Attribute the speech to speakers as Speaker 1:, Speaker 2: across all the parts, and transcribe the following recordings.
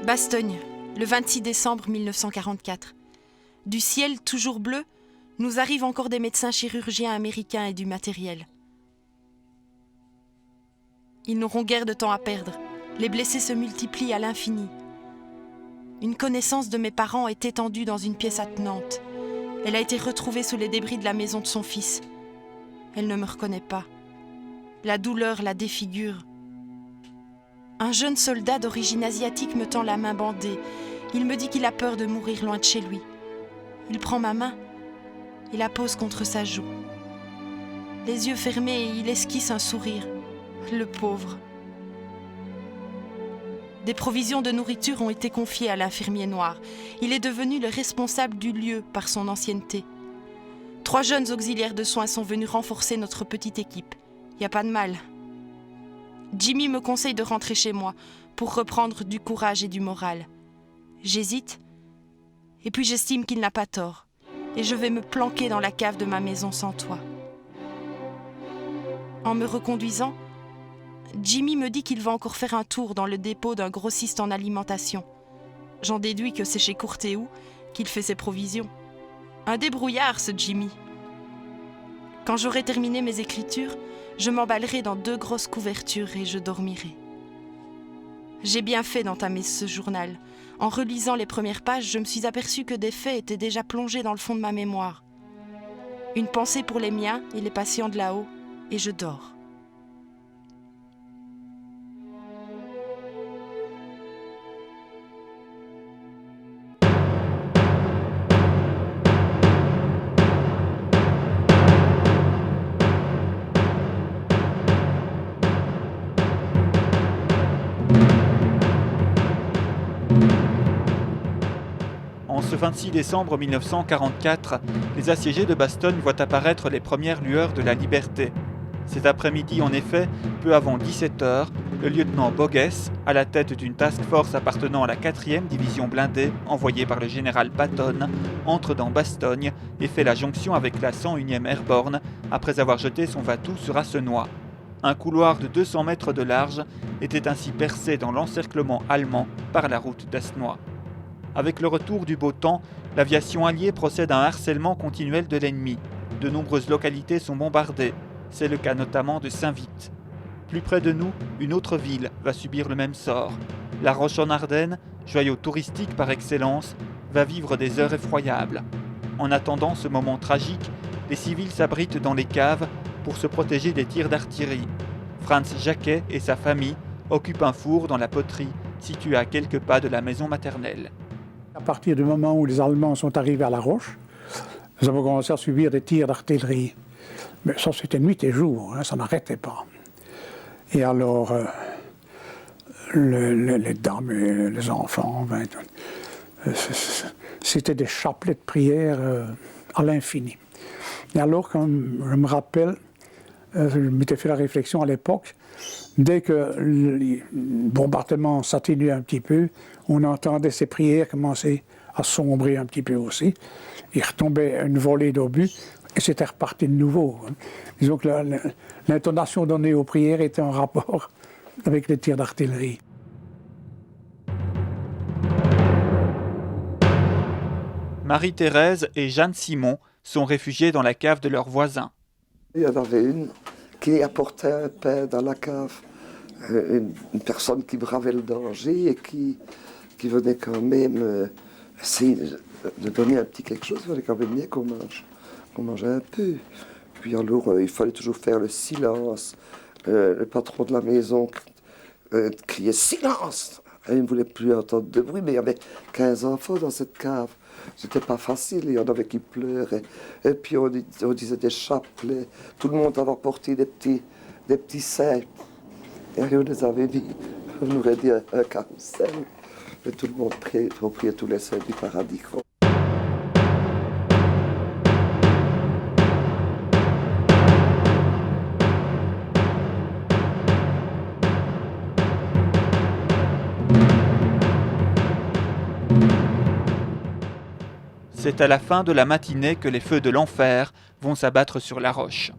Speaker 1: Bastogne, le 26 décembre 1944. Du ciel toujours bleu, nous arrivent encore des médecins chirurgiens américains et du matériel. Ils n'auront guère de temps à perdre. Les blessés se multiplient à l'infini. Une connaissance de mes parents est étendue dans une pièce attenante. Elle a été retrouvée sous les débris de la maison de son fils. Elle ne me reconnaît pas. La douleur la défigure. Un jeune soldat d'origine asiatique me tend la main bandée. Il me dit qu'il a peur de mourir loin de chez lui. Il prend ma main et la pose contre sa joue. Les yeux fermés, il esquisse un sourire. Le pauvre. Des provisions de nourriture ont été confiées à l'infirmier noir. Il est devenu le responsable du lieu par son ancienneté. 3 jeunes auxiliaires de soins sont venus renforcer notre petite équipe. Y a pas de mal. Jimmy me conseille de rentrer chez moi pour reprendre du courage et du moral. J'hésite, et puis j'estime qu'il n'a pas tort, et je vais me planquer dans la cave de ma maison sans toit. En me reconduisant, Jimmy me dit qu'il va encore faire un tour dans le dépôt d'un grossiste en alimentation. J'en déduis que c'est chez Courthéou qu'il fait ses provisions. Un débrouillard, ce Jimmy. Quand j'aurai terminé mes écritures, je m'emballerai dans 2 grosses couvertures et je dormirai. J'ai bien fait d'entamer ce journal. En relisant les premières pages, je me suis aperçue que des faits étaient déjà plongés dans le fond de ma mémoire. Une pensée pour les miens et les patients de là-haut, et je dors.
Speaker 2: En ce 26 décembre 1944, les assiégés de Bastogne voient apparaître les premières lueurs de la liberté. Cet après-midi, en effet, peu avant 17h, le lieutenant Bogues, à la tête d'une task force appartenant à la 4e division blindée, envoyée par le général Patton, entre dans Bastogne et fait la jonction avec la 101e Airborne après avoir jeté son va-tout sur Assenois. Un couloir de 200 mètres de large était ainsi percé dans l'encerclement allemand par la route d'Assenois. Avec le retour du beau temps, l'aviation alliée procède à un harcèlement continuel de l'ennemi. De nombreuses localités sont bombardées. C'est le cas notamment de Saint-Vith. Plus près de nous, une autre ville va subir le même sort. La Roche-en-Ardenne, joyau touristique par excellence, va vivre des heures effroyables. En attendant ce moment tragique, les civils s'abritent dans les caves pour se protéger des tirs d'artillerie. Franz Jacquet et sa famille occupent un four dans la poterie située à quelques pas de la maison maternelle.
Speaker 3: À partir du moment où les Allemands sont arrivés à La Roche, nous avons commencé à subir des tirs d'artillerie. Mais ça, c'était nuit et jour, ça n'arrêtait pas. Et alors, les dames et les enfants, c'était des chapelets de prière à l'infini. Et alors, comme je me rappelle, je m'étais fait la réflexion à l'époque, dès que le bombardement s'atténuait un petit peu, on entendait ces prières commencer à sombrer un petit peu aussi. Il retombait une volée d'obus et c'était reparti de nouveau. Disons que l'intonation donnée aux prières était en rapport avec les tirs d'artillerie.
Speaker 2: Marie-Thérèse et Jeanne Simon sont réfugiées dans la cave de leurs voisins.
Speaker 4: Il y en avait une qui apportait un pain dans la cave, une personne qui bravait le danger et qui venait quand même essayer de donner un petit quelque chose. Il fallait quand même bien qu'on mange un peu. Puis alors, il fallait toujours faire le silence. Le patron de la maison criait « Silence !» Il ne voulait plus entendre de bruit, mais il y avait 15 enfants dans cette cave. C'était pas facile, il y en avait qui pleuraient. Et puis on disait des chapelets. Tout le monde avait porté des petits saints. Et on nous avait dit, on aurait dit un carrousel. Et tout le monde priait tous les saints du paradis.
Speaker 2: C'est à la fin de la matinée que les feux de l'enfer vont s'abattre sur La Roche.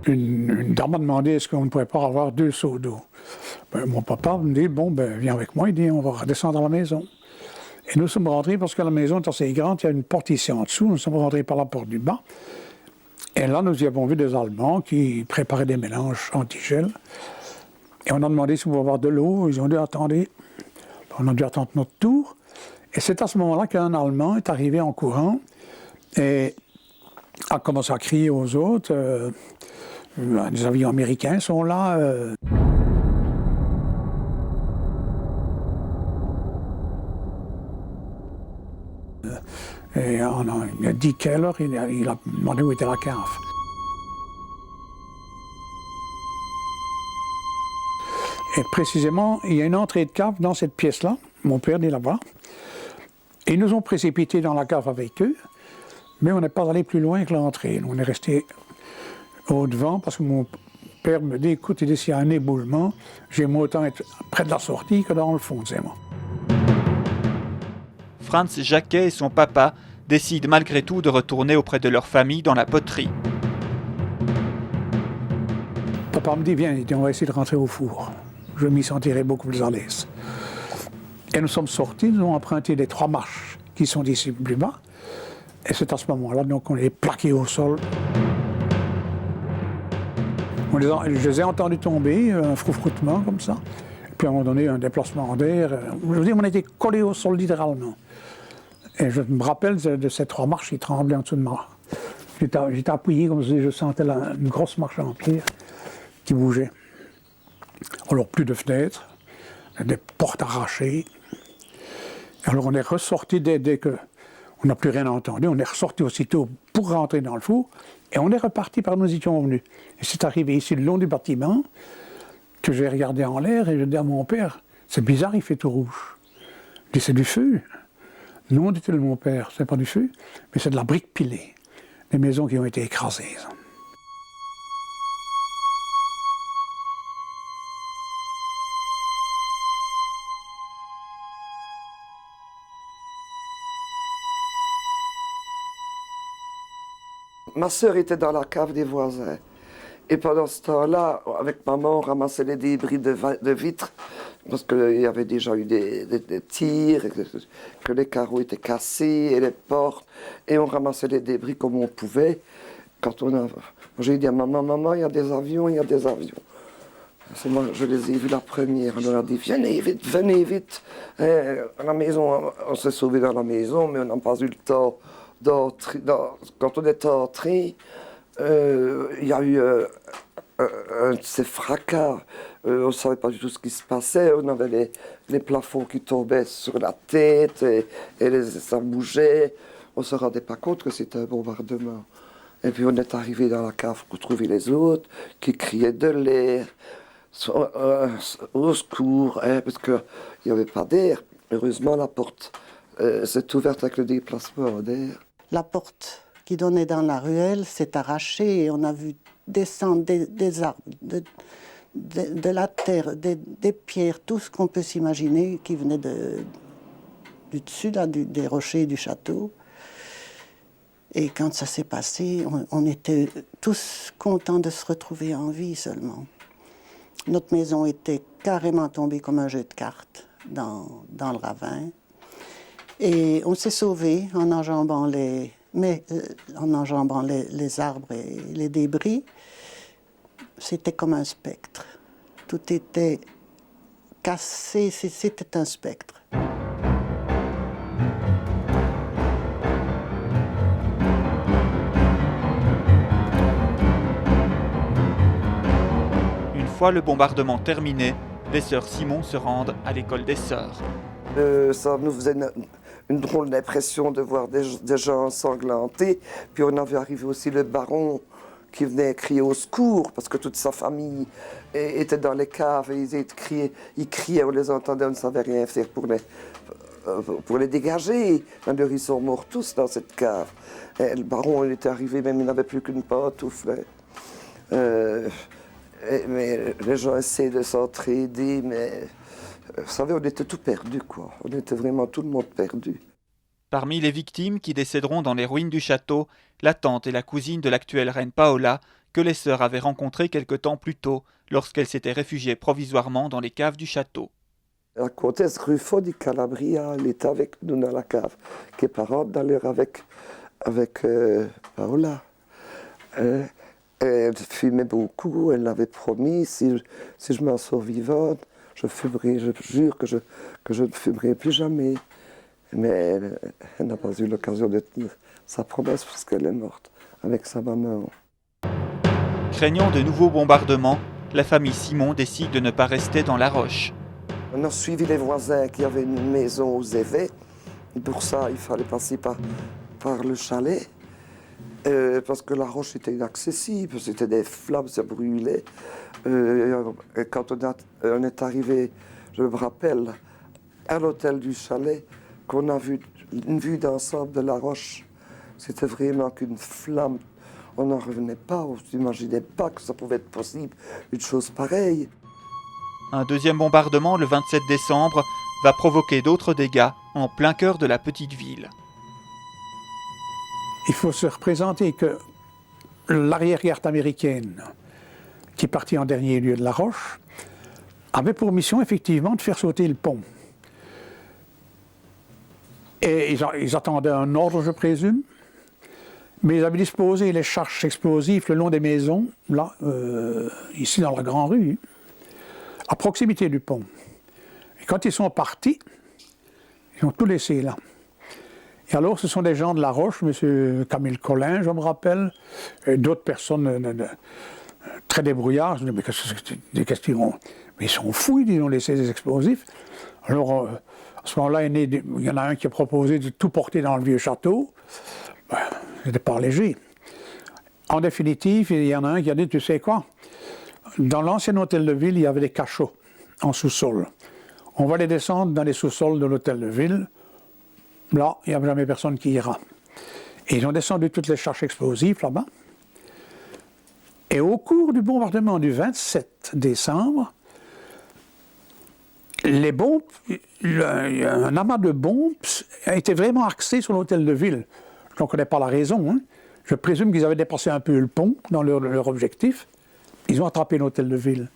Speaker 3: Une dame m'a demandé est-ce qu'on ne pourrait pas avoir 2 seaux d'eau. Mon papa me dit, bon, viens avec moi, il dit, on va redescendre à la maison. Et nous sommes rentrés, parce que la maison est assez grande, il y a une porte ici en dessous, nous sommes rentrés par la porte du bas. Et là, nous y avons vu des Allemands qui préparaient des mélanges antigel. Et on a demandé si on pouvait avoir de l'eau, ils ont dit, attendez, on a dû attendre notre tour. Et c'est à ce moment-là qu'un Allemand est arrivé en courant et a commencé à crier aux autres, les avions américains sont là. Et il a dit quelle heure, il a demandé où était la cave. Et précisément, il y a une entrée de cave dans cette pièce-là, mon père est là-bas. Et ils nous ont précipités dans la cave avec eux, mais on n'est pas allé plus loin que l'entrée. On est resté au devant parce que mon père me dit, écoute, s'il y a un éboulement, j'aime autant être près de la sortie que dans le fond, c'est moi.
Speaker 2: Franz Jacquet et son papa décident malgré tout de retourner auprès de leur famille dans la poterie.
Speaker 3: Papa me dit, viens, on va essayer de rentrer au four. Je m'y sentirai beaucoup plus à l'aise. Et nous sommes sortis, nous avons emprunté les 3 marches qui sont d'ici plus bas. Et c'est à ce moment-là donc on est plaqué au sol. Je les ai entendus tomber, un froufroutement comme ça. Et puis à un moment donné, un déplacement d'air. Je veux dire, on a été collés au sol littéralement. Et je me rappelle de ces 3 marches qui tremblaient en dessous de moi. J'étais appuyé comme si je sentais une grosse marche en pierre qui bougeait. Alors plus de fenêtres, des portes arrachées. Alors on est ressorti dès que on n'a plus rien entendu, on est ressorti aussitôt pour rentrer dans le four et on est reparti par où nous étions venus. Et c'est arrivé ici le long du bâtiment que j'ai regardé en l'air et je dis à mon père, c'est bizarre, il fait tout rouge. Je dis, c'est du feu. Non, dit-il, mon père, c'est pas du feu, mais c'est de la brique pilée, des maisons qui ont été écrasées.
Speaker 4: Ma sœur était dans la cave des voisins. Et pendant ce temps-là, avec maman, on ramassait les débris de vitres, parce qu'il y avait déjà eu des tirs, que les carreaux étaient cassés, et les portes, et on ramassait les débris comme on pouvait. J'ai dit à maman, il y a des avions, il y a des avions. C'est moi, je les ai vus la première. On leur a dit, venez vite. À la maison, on s'est sauvés dans la maison, mais on n'a pas eu le temps d'entrer. Quand on est entré, il y a eu un de ces fracas. On ne savait pas du tout ce qui se passait. On avait les plafonds qui tombaient sur la tête et ça bougeait. On ne se rendait pas compte que c'était un bombardement. Et puis on est arrivé dans la cave pour trouver les autres qui criaient de l'air. Au secours, parce qu'il n'y avait pas d'air. Heureusement, la porte s'est ouverte avec le déplacement d'air.
Speaker 5: La porte qui donnait dans la ruelle s'est arrachée et on a vu descendre des arbres, de la terre, des pierres, tout ce qu'on peut s'imaginer qui venait du dessus, là, des rochers du château. Et quand ça s'est passé, on était tous contents de se retrouver en vie seulement. Notre maison était carrément tombée comme un jeu de cartes dans le ravin. Et on s'est sauvés en enjambant les arbres et les débris. C'était comme un spectre. Tout était cassé, c'était un spectre.
Speaker 2: Une fois le bombardement terminé, les sœurs Simon se rendent à l'école des sœurs.
Speaker 4: Ça nous faisait une drôle d'impression de voir des gens ensanglantés. Puis on avait arrivé aussi le baron qui venait crier au secours parce que toute sa famille était dans les caves et ils criaient, on les entendait, on ne savait rien faire pour les dégager. D'ailleurs, ils sont morts tous dans cette cave. Et le baron, il était arrivé, même il n'avait plus qu'une pantoufle. Mais les gens essaient de s'entraider, mais vous savez, on était tout perdu, quoi. On était vraiment tout le monde perdu.
Speaker 2: Parmi les victimes qui décéderont dans les ruines du château, la tante et la cousine de l'actuelle reine Paola, que les sœurs avaient rencontré quelque temps plus tôt, lorsqu'elles s'étaient réfugiées provisoirement dans les caves du château.
Speaker 4: La comtesse Ruffo di Calabria, elle était avec nous dans la cave, qui est parente d'aller avec Paola. Elle fumait beaucoup, elle avait promis, si je m'en sors vivante, je jure que je ne fumerai plus jamais. Mais elle n'a pas eu l'occasion de tenir sa promesse puisqu'elle est morte avec sa maman.
Speaker 2: Craignant de nouveaux bombardements, la famille Simon décide de ne pas rester dans la roche.
Speaker 4: On a suivi les voisins qui avaient une maison aux Évets. Pour ça, il fallait passer par le chalet. Parce que la roche était inaccessible, c'était des flammes, ça brûlait. Et quand on est arrivé, je me rappelle, à l'hôtel du chalet, qu'on a vu une vue d'ensemble de la roche. C'était vraiment qu'une flamme. On n'en revenait pas, on n'imaginait pas que ça pouvait être possible, une chose pareille.
Speaker 2: Un deuxième bombardement le 27 décembre va provoquer d'autres dégâts en plein cœur de la petite ville.
Speaker 3: Il faut se représenter que l'arrière-garde américaine, qui est partie en dernier lieu de la Roche, avait pour mission effectivement de faire sauter le pont. Et ils attendaient un ordre, je présume, mais ils avaient disposé les charges explosives le long des maisons, là, ici dans la Grande Rue, à proximité du pont. Et quand ils sont partis, ils ont tout laissé là. Et alors, ce sont des gens de La Roche, M. Camille Collin, je me rappelle, et d'autres personnes très débrouillards. Je dis, mais qu'est-ce qu'ils ont? Mais ils sont fous, ils ont laissé des explosifs. Alors, à ce moment-là, il y en a un qui a proposé de tout porter dans le vieux château. Ben, c'était pas léger. En définitive, il y en a un qui a dit, tu sais quoi? Dans l'ancien hôtel de ville, il y avait des cachots en sous-sol. On va les descendre dans les sous-sols de l'hôtel de ville. Là, il n'y a jamais personne qui ira. Et ils ont descendu toutes les charges explosives là-bas. Et au cours du bombardement du 27 décembre, les bombes, un amas de bombes a été vraiment axé sur l'hôtel de ville. Je ne connais pas la raison. Hein. Je présume qu'ils avaient dépassé un peu le pont dans leur objectif. Ils ont attrapé l'hôtel de ville.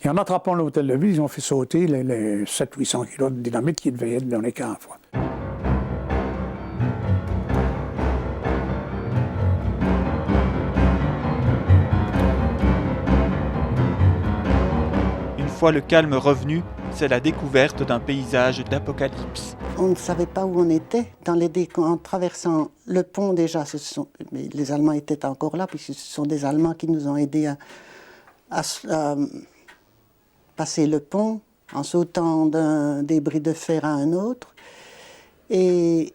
Speaker 3: Et en attrapant l'hôtel de ville, ils ont fait sauter les 700-800 kilos de dynamite qui devaient être dans les caves.
Speaker 2: Une fois le calme revenu, c'est la découverte d'un paysage d'apocalypse.
Speaker 5: On ne savait pas où on était. En traversant le pont déjà, mais les Allemands étaient encore là, puisque ce sont des Allemands qui nous ont aidés à passer le pont en sautant d'un débris de fer à un autre. Et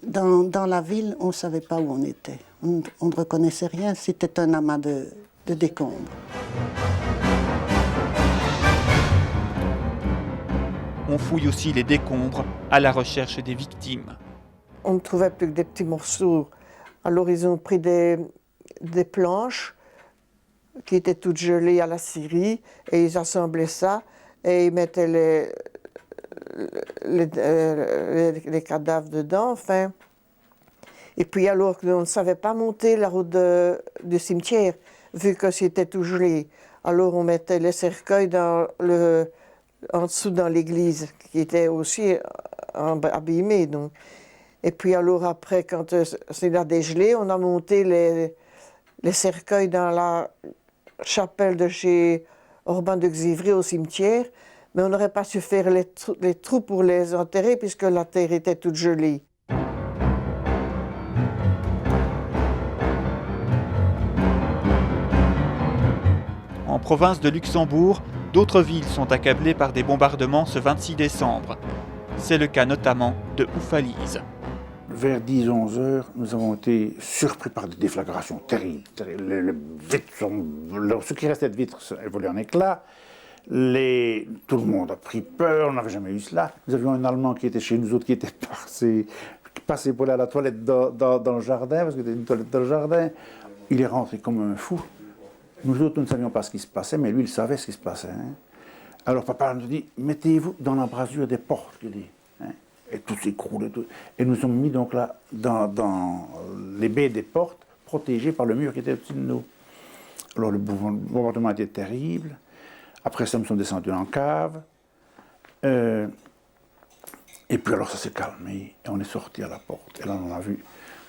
Speaker 5: dans la ville, on ne savait pas où on était. On ne reconnaissait rien, c'était un amas de décombres.
Speaker 2: On fouille aussi les décombres à la recherche des victimes.
Speaker 6: On ne trouvait plus que des petits morceaux. Alors ils ont pris des planches qui étaient toutes gelées à la scierie et ils assemblaient ça et ils mettaient les cadavres dedans. Enfin. Et puis alors on ne savait pas monter la route du cimetière vu que c'était tout gelé. Alors on mettait les cercueils en dessous dans l'église, qui était aussi abîmée. Donc. Et puis alors après, quand c'est la dégelée, on a monté les cercueils dans la chapelle de chez Orban de Xivry au cimetière, mais on n'aurait pas su faire les trous pour les enterrer puisque la terre était toute gelée.
Speaker 2: En province de Luxembourg, d'autres villes sont accablées par des bombardements ce 26 décembre. C'est le cas notamment de Oufalise.
Speaker 7: Vers 10-11 heures, nous avons été surpris par des déflagrations terribles. Les vitres ce qui restait de vitres, elles volaient en éclats. Tout le monde a pris peur, on n'avait jamais eu cela. Nous avions un Allemand qui était chez nous autres, qui était passé pour aller à la toilette dans le jardin, parce qu'il y avait une toilette dans le jardin. Il est rentré comme un fou. Nous autres, nous ne savions pas ce qui se passait, mais lui, il savait ce qui se passait. Hein. Alors papa nous dit, mettez-vous dans l'embrasure des portes, il dit. Hein. Et tout s'écroule. Et nous sommes mis donc là, dans les baies des portes, protégés par le mur qui était au-dessus de nous. Alors le bombardement était terrible. Après ça, nous sommes descendus en cave. Et puis alors ça s'est calmé et on est sorti à la porte. Et là on a vu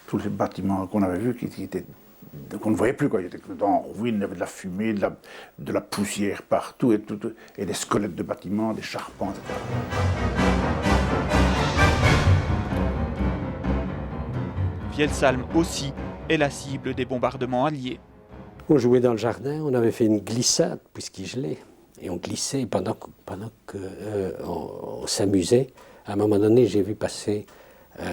Speaker 7: tous les bâtiments qu'on avait vus qu'on ne voyait plus, quoi. Ils étaient en ruine, il y avait de la fumée, de la poussière partout et des squelettes de bâtiments, des charpents, etc.
Speaker 2: Vielsalm aussi est la cible des bombardements alliés.
Speaker 8: On jouait dans le jardin, on avait fait une glissade puisqu'il gelait. Et on glissait pendant qu'on s'amusait. À un moment donné, j'ai vu passer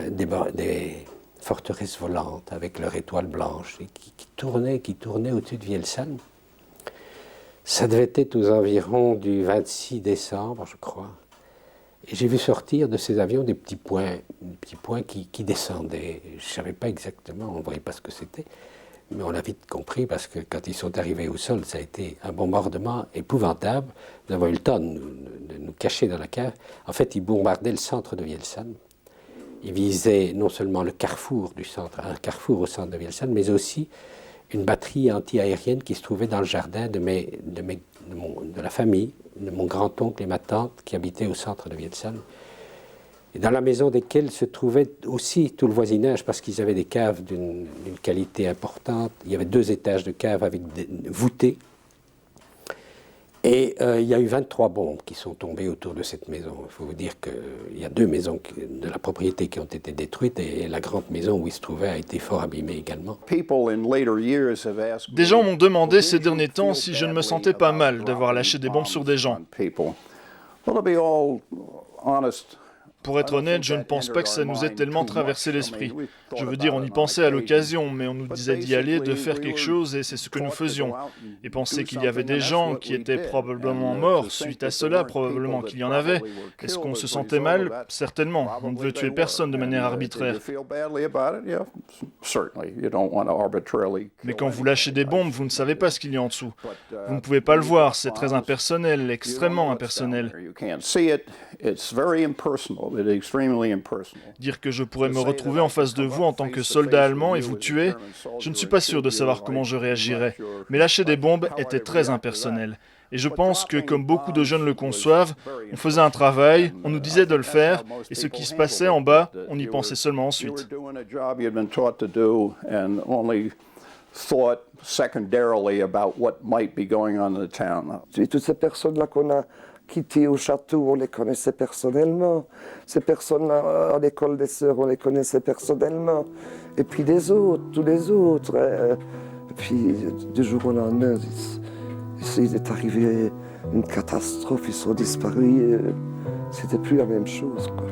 Speaker 8: des forteresses volantes avec leur étoile blanche et qui tournaient au-dessus de Vielsalm. Ça devait être aux environs du 26 décembre, je crois. Et j'ai vu sortir de ces avions des petits points qui descendaient. Je ne savais pas exactement, on ne voyait pas ce que c'était. Mais on l'a vite compris parce que quand ils sont arrivés au sol, ça a été un bombardement épouvantable. Nous avons eu le temps de nous cacher dans la cave. En fait, ils bombardaient le centre de Vielsalm. Ils visaient non seulement le carrefour du centre, un carrefour au centre de Vielsalm, mais aussi une batterie anti-aérienne qui se trouvait dans le jardin de la famille, de mon grand-oncle et ma tante qui habitaient au centre de Vielsalm. Et dans la maison desquelles se trouvait aussi tout le voisinage, parce qu'ils avaient des caves d'une qualité importante. Il y avait 2 étages de caves avec voûtés. Et il y a eu 23 bombes qui sont tombées autour de cette maison. Il faut vous dire qu'il y a 2 maisons de la propriété qui ont été détruites et la grande maison où il se trouvait a été fort abîmée également.
Speaker 9: Des gens m'ont demandé ces derniers temps si je ne me sentais pas mal d'avoir lâché des bombes sur des gens. Pour être honnête, je ne pense pas que ça nous ait tellement traversé l'esprit. Je veux dire, on y pensait à l'occasion, mais on nous disait d'y aller, de faire quelque chose, et c'est ce que nous faisions. Et penser qu'il y avait des gens qui étaient probablement morts suite à cela, probablement qu'il y en avait. Est-ce qu'on se sentait mal? Certainement. On ne veut tuer personne de manière arbitraire. Mais quand vous lâchez des bombes, vous ne savez pas ce qu'il y a en dessous. Vous ne pouvez pas le voir, c'est très impersonnel, extrêmement impersonnel. Dire que je pourrais me retrouver en face de vous en tant que soldat allemand et vous tuer, je ne suis pas sûr de savoir comment je réagirais. Mais lâcher des bombes était très impersonnel. Et je pense que, comme beaucoup de jeunes le conçoivent, on faisait un travail, on nous disait de le faire, et ce qui se passait en bas, on y pensait seulement ensuite.
Speaker 4: Et toutes ces personnes-là qu'on a quittées au château, on les connaissait personnellement. Ces personnes-là, à l'école des sœurs, on les connaissait personnellement. Et puis les autres, tous les autres. Et puis, du jour au lendemain, il est arrivé une catastrophe, ils sont disparus. C'était plus la même chose, quoi.